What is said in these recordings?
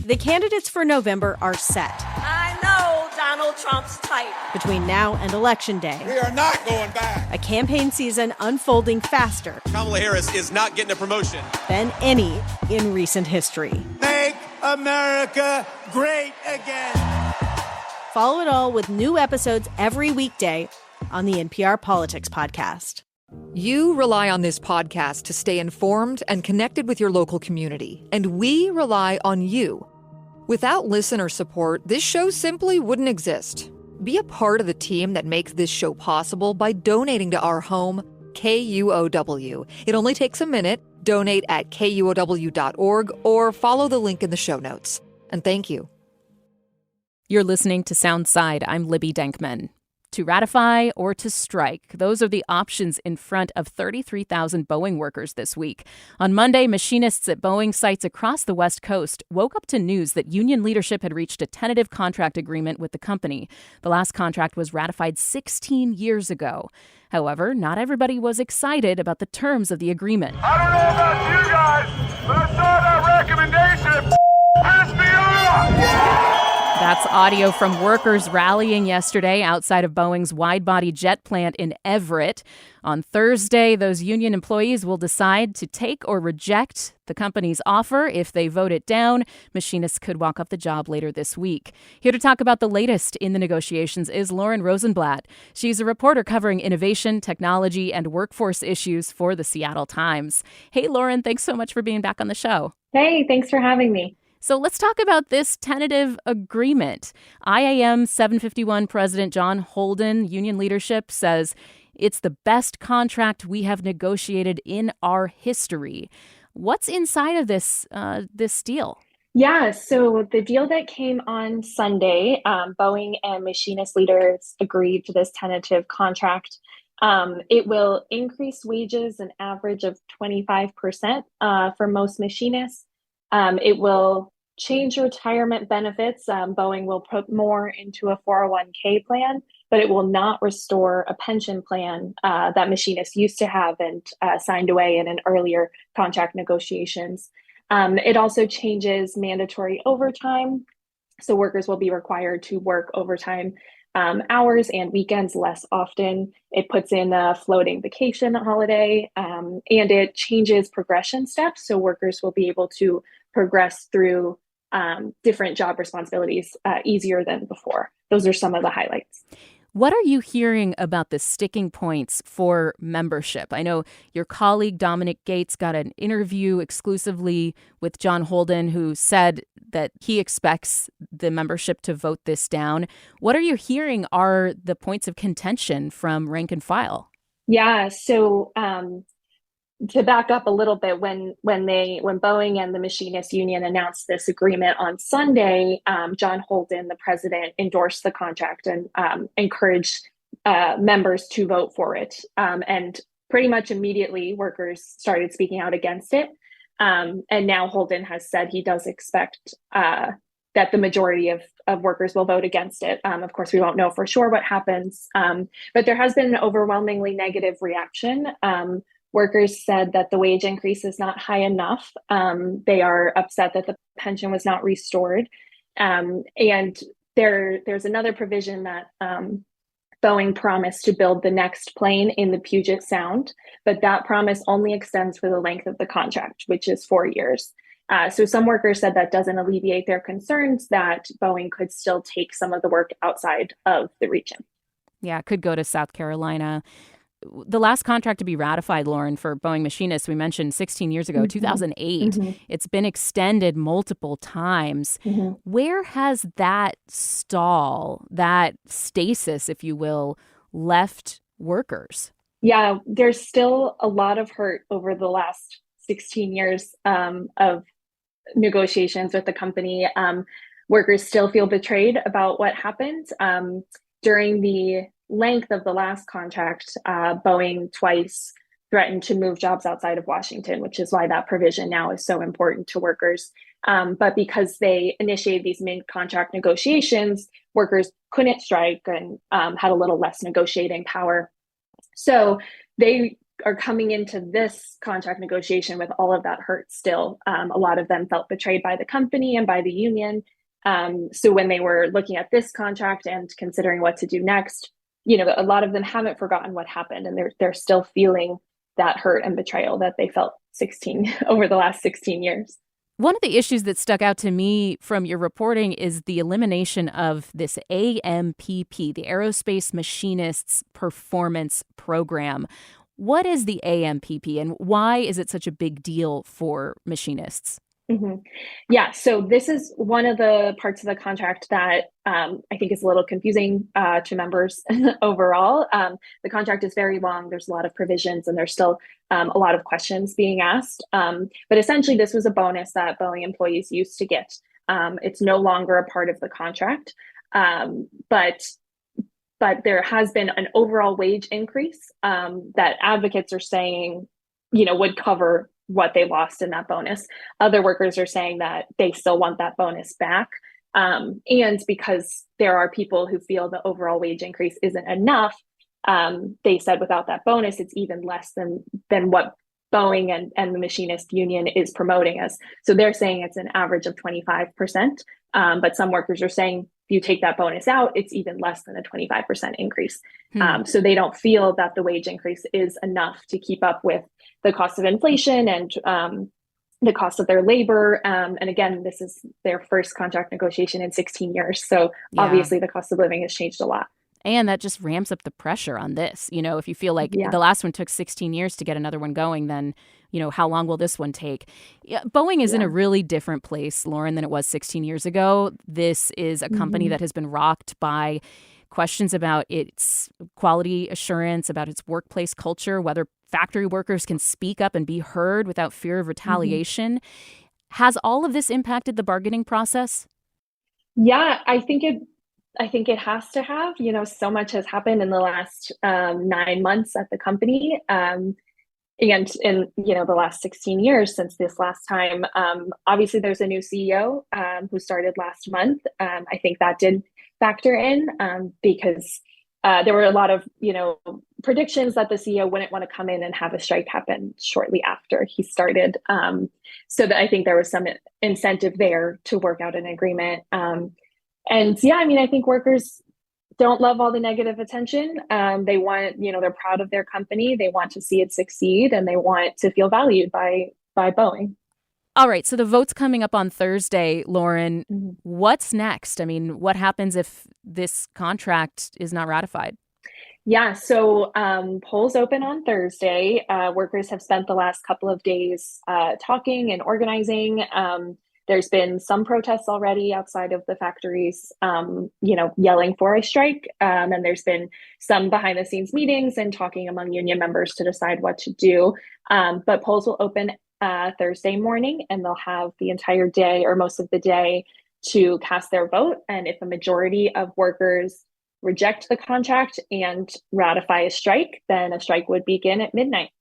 The candidates for November are set. I know Donald Trump's type. Between now and Election Day, we are not going back. A campaign season unfolding faster. Kamala Harris is not getting a promotion Than any in recent history. Make America great again. Follow it all with new episodes every weekday on the NPR Politics Podcast. You rely on this podcast to stay informed and connected with your local community, and we rely on you. Without listener support, this show simply wouldn't exist. Be a part of the team that makes this show possible by donating to our home, KUOW. It only takes a minute. Donate at KUOW.org or follow the link in the show notes. And thank you. You're listening to Soundside. I'm Libby Denkman. To ratify or to strike, those are the options in front of 33,000 Boeing workers this week. On Monday, machinists at Boeing sites across the West Coast woke up to news that union leadership had reached a tentative contract agreement with the company. The last contract was ratified 16 years ago. However, not everybody was excited about the terms of the agreement. I don't know about you guys, but I saw that recommendation. Pissed me off! That's audio from workers rallying yesterday outside of Boeing's wide-body jet plant in Everett. On Thursday, those union employees will decide to take or reject the company's offer. If they vote it down, machinists could walk off the job later this week. Here to talk about the latest in the negotiations is Lauren Rosenblatt. She's a reporter covering innovation, technology, and workforce issues for the Seattle Times. Hey, Lauren, thanks so much for being back on the show. Hey, thanks for having me. So let's talk about this tentative agreement. IAM 751 President John Holden, union leadership, says it's the best contract we have negotiated in our history. What's inside of this deal? Yeah, so the deal that came on Sunday, Boeing and machinist leaders agreed to this tentative contract. It will increase wages an average of 25% for most machinists. It will change retirement benefits. Boeing will put more into a 401k plan, but it will not restore a pension plan that machinists used to have and signed away in an earlier contract negotiations. It also changes mandatory overtime. So workers will be required to work overtime hours and weekends less often. It puts in a floating vacation holiday, and it changes progression steps. So workers will be able to progress through different job responsibilities easier than before. Those are some of the highlights. What are you hearing about the sticking points for membership? I know your colleague Dominic Gates got an interview exclusively with John Holden, who said that he expects the membership to vote this down. What are you hearing are the points of contention from rank and file? Yeah, so to back up a little bit, when Boeing and the Machinist Union announced this agreement on Sunday, John Holden, the president, endorsed the contract and encouraged members to vote for it. And pretty much immediately, workers started speaking out against it. And now Holden has said he does expect that the majority of workers will vote against it. Of course, we won't know for sure what happens, but there has been an overwhelmingly negative reaction. Workers said that the wage increase is not high enough. They are upset that the pension was not restored. And there's another provision that Boeing promised to build the next plane in the Puget Sound, but that promise only extends for the length of the contract, which is 4 years. So some workers said that doesn't alleviate their concerns that Boeing could still take some of the work outside of the region. Yeah, it could go to South Carolina. The last contract to be ratified, Lauren, for Boeing machinists, we mentioned 16 years ago, 2008. Mm-hmm. It's been extended multiple times. Mm-hmm. Where has that stall, that stasis, if you will, left workers? Yeah, there's still a lot of hurt over the last 16 years of negotiations with the company. Workers still feel betrayed about what happened. During the length of the last contract, Boeing twice threatened to move jobs outside of Washington, which is why that provision now is so important to workers. But because they initiated these mid-contract negotiations, workers couldn't strike and had a little less negotiating power. So they are coming into this contract negotiation with all of that hurt still. A lot of them felt betrayed by the company and by the union. So when they were looking at this contract and considering what to do next, a lot of them haven't forgotten what happened, and they're still feeling that hurt and betrayal that they felt over the last 16 years. One of the issues that stuck out to me from your reporting is the elimination of this AMPP, the Aerospace Machinists Performance Program. What is the AMPP, and why is it such a big deal for machinists? Mm-hmm. Yeah, so this is one of the parts of the contract that I think is a little confusing to members overall. The contract is very long. There's a lot of provisions, and there's still a lot of questions being asked. But essentially, this was a bonus that Boeing employees used to get. It's no longer a part of the contract, but there has been an overall wage increase that advocates are saying, would cover what they lost in that bonus. Other workers are saying that they still want that bonus back. And because there are people who feel the overall wage increase isn't enough, they said without that bonus, it's even less than what Boeing and the machinist union is promoting us. So they're saying it's an average of 25%. But some workers are saying if you take that bonus out, it's even less than a 25% increase. So they don't feel that the wage increase is enough to keep up with the cost of inflation and the cost of their labor. And again, this is their first contract negotiation in 16 years. So obviously the cost of living has changed a lot. And that just ramps up the pressure on this. If you feel like the last one took 16 years to get another one going, then, how long will this one take? Boeing is in a really different place, Lauren, than it was 16 years ago. This is a company that has been rocked by questions about its quality assurance, about its workplace culture, whether factory workers can speak up and be heard without fear of retaliation. Has all of this impacted the bargaining process? Yeah, I think it has to have. So much has happened in the last 9 months at the company. And in the last 16 years since this last time. Obviously, there's a new CEO who started last month. I think that did factor in because there were a lot of predictions that the CEO wouldn't want to come in and have a strike happen shortly after he started. So that I think there was some incentive there to work out an agreement. And yeah, I think workers don't love all the negative attention. They want, they're proud of their company. They want to see it succeed, and they want to feel valued by Boeing. All right. So the vote's coming up on Thursday, Lauren. What's next? What happens if this contract is not ratified? Yeah, so polls open on Thursday. Workers have spent the last couple of days talking and organizing. There's been some protests already outside of the factories, yelling for a strike. And there's been some behind the scenes meetings and talking among union members to decide what to do. But polls will open Thursday morning, and they'll have the entire day or most of the day to cast their vote. And if a majority of workers reject the contract and ratify a strike, then a strike would begin at midnight.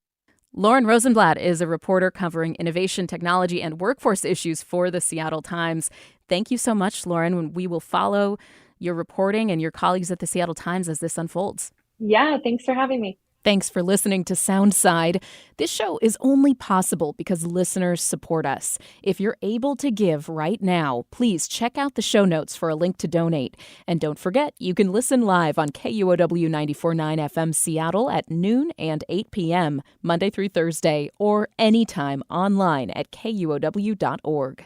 Lauren Rosenblatt is a reporter covering innovation, technology, and workforce issues for the Seattle Times. Thank you so much, Lauren. We will follow your reporting and your colleagues at the Seattle Times as this unfolds. Yeah, thanks for having me. Thanks for listening to Soundside. This show is only possible because listeners support us. If you're able to give right now, please check out the show notes for a link to donate. And don't forget, you can listen live on KUOW 94.9 FM Seattle at noon and 8 p.m., Monday through Thursday, or anytime online at KUOW.org.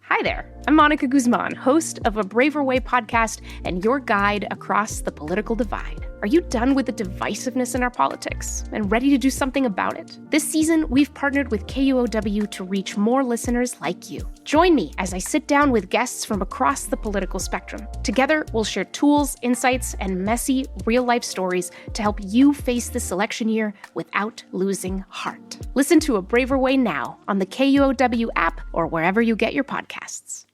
Hi there, I'm Monica Guzman, host of A Braver Way podcast and your guide across the political divide. Are you done with the divisiveness in our politics and ready to do something about it? This season, we've partnered with KUOW to reach more listeners like you. Join me as I sit down with guests from across the political spectrum. Together, we'll share tools, insights, and messy, real-life stories to help you face this election year without losing heart. Listen to A Braver Way now on the KUOW app or wherever you get your podcasts.